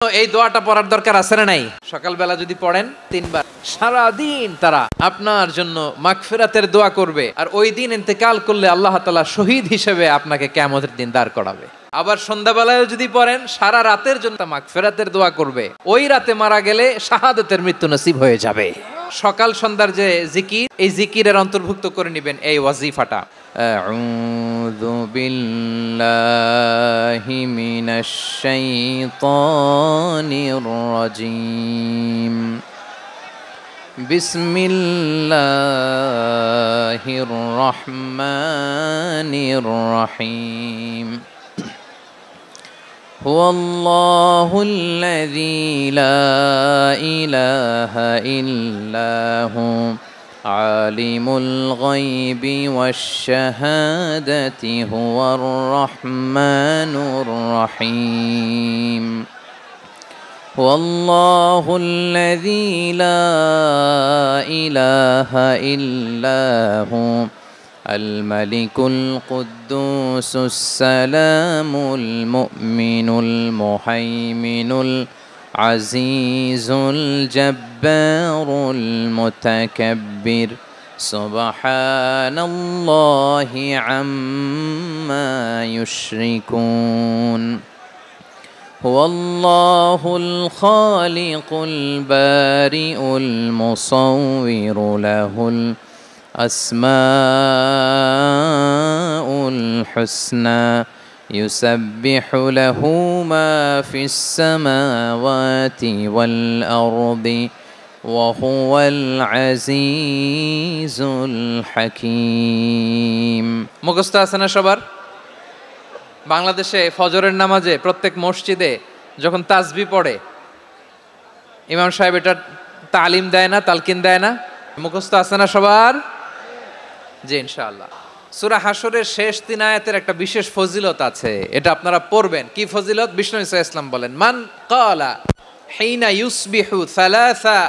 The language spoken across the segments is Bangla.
এই দোয়াটা পড়ার দরকার আছে না নাই? সকালবেলা যদি পড়েন 3 বার, সারাদিন তারা আপনার জন্য মাগফিরাতের দোয়া করবে। আর ওই দিন ইন্তেকাল করলে আল্লাহ তাআলা শহীদ হিসেবে আপনাকে কিয়ামতের দিন দাঁড় করাবে। আবার সন্ধ্যাবেলায় যদি পড়েন, সারা রাতের জন্য মাগফিরাতের দোয়া করবে। ওই রাতে মারা গেলে শাহাদাতের মৃত্যু নসিব হয়ে যাবে। সকাল সন্ধ্যার যে জিকির, এই জিকিরের অন্তর্ভুক্ত করে নেবেন এই ওয়াজিফাটা। আউযু বিল্লাহি মিনাশ শাইতানির রাজীম। বিসমিল্লাহির রহমানির রহিম। হুয়াল্লাহু আল্লাযী লা ইলাহা ইল্লা হু আলিমুল গায়বি ওয়াশ শাহাদাতি হুয়ার রহমানুর রহিম। হুয়াল্লাহু আল্লাযী লা ইলাহা ইল্লা হু الملك القدوس السلام المؤمن المهيمن العزيز الجبار المتكبر سبحان الله عما يشركون. هو الله الخالق البارئ المصور له الأسماء الحسنى يسبح له ما في السماوات والأرض وهو العزيز الحكيم. মুখস্থ আছে না সবার? বাংলাদেশে ফজরের নামাজে প্রত্যেক মসজিদে যখন তাসবিহ পড়ে, ইমাম সাহেব এটা তালিম দেয় না, তালকিন দেয় না? মুখস্থ আছে না সবার? জি, ইনশাআল্লাহ। সূরা হাশরের শেষ 3 আয়াতের একটা বিশেষ ফজিলত আছে, এটা আপনারা পড়বেন। কি ফজিলত? বিষ্ণু ইসা ইসলাম বলেন, মান ক্বালা হিনা ইউসবিহু সালাসা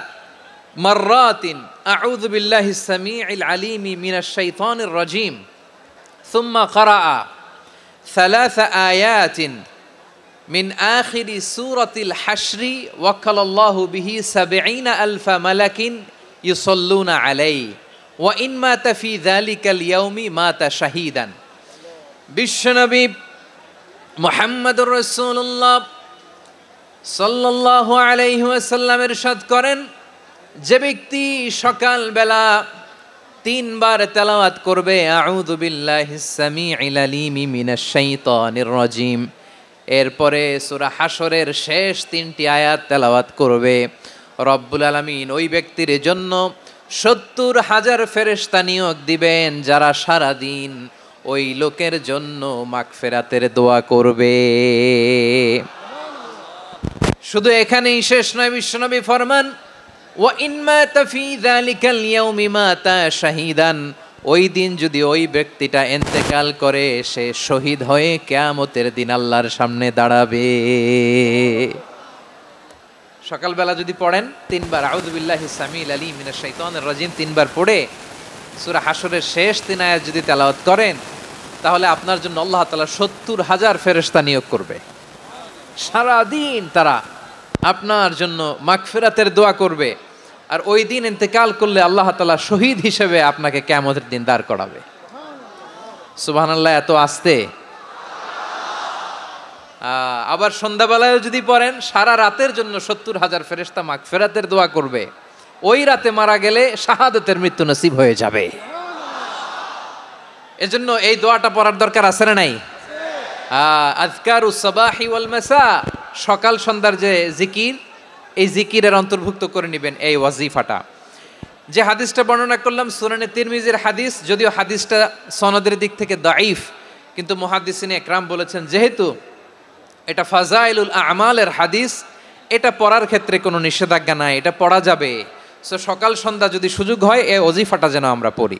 মাররাতিন আউযু বিল্লাহিস সামিউল আলিম মিনাশ শাইতানির রাজীম সুম্মা ক্বারাআ সালাসা আয়াতিন মিন আখিরি সূরাতিল হাশরি ওয়াক্কালাল্লাহু বিহি ৭০,০০০ মালাকিন ইউসাল্লুনা আলাইহি ওয়া ইন মাতা ফি যালিকাল ইয়াউমি মাতা শাহীদান। বিশ্বনবী মুহাম্মদুর রাসূলুল্লাহ সাল্লাল্লাহু আলাইহি ওয়াসাল্লাম ইরশাদ করেন, যে ব্যক্তি সকালবেলা 3 বার তেলাওয়াত করবে আউযু বিল্লাহিস সামিউল আলিম মিনাশ শাইতানির রাজীম, এরপরে সূরা হাশরের শেষ 3টি আয়াত তেলাওয়াত করবে, রব্বুল আলামিন ওই ব্যক্তির জন্য ৭০,০০০ ফেরেশতা নিয়োগ দিবেন, যারা সারা দিন ওই লোকের জন্য মাগফিরাতের দোয়া করবে। শুধু এখানেই শেষ নয়, বিশ্বনবী ফরমান, ওয়া ইন মাতা ফি যালিকাল ইয়াউমি মাতা শাহীদান, ওই দিন যদি ওই ব্যক্তিটা ইন্তেকাল করে, সে শহীদ হয়ে কিয়ামতের দিন আল্লাহর সামনে দাঁড়াবে। সকালবেলা যদি পড়েন 3 বার আউযু বিল্লাহিস সামিউল আলিম মিনাশ শাইতানির রাজীম 3 বার পড়ে সূরা হাশরের শেষ 3 আয়াত যদি তেলাওয়াত করেন, তাহলে আপনার জন্য আল্লাহ তাআলা ৭০,০০০ ফেরেশতা নিয়োগ করবে। সারা দিন তারা আপনার জন্য মাগফিরাতের দোয়া করবে। আর ওই দিন ইন্তেকাল করলে আল্লাহ তাআলা শহীদ হিসেবে আপনাকে কিয়ামতের দিন দাঁড় করাবে। সুবহানাল্লাহ, এত আস্তে। আবার সন্ধ্যাবেলায় যদি পড়েন, সারা রাতের জন্য ৭০,০০০ ফেরেশতা মাগফিরাতের দোয়া করবে। ওই রাতে মারা গেলে শাহাদাতের মৃত্যু নসিব হয়ে যাবে। এজন্য এই দোয়াটা পড়ার দরকার আছে না নাই? আযকারুস সাবাহি ওয়াল মাসা, সকাল সন্ধ্যার যে জিকির, এই জিকিরের অন্তর্ভুক্ত করে নেবেন এই ওয়াজিফাটা। যে হাদিসটা বর্ণনা করলাম সুনানে তিরমিজির হাদিস, যদিও হাদিসটা সনদের দিক থেকে দাঈফ, কিন্তু মুহাদ্দিসিনে ইকরাম বলেছেন যেহেতু এটা ফাজাইলুল আমালের হাদিস, এটা পড়ার ক্ষেত্রে কোনো নিষেধাজ্ঞা নাই, এটা পড়া যাবে। সো সকাল সন্ধ্যা যদি সুযোগ হয় এই ওয়াজিফাটা যেন আমরা পড়ি।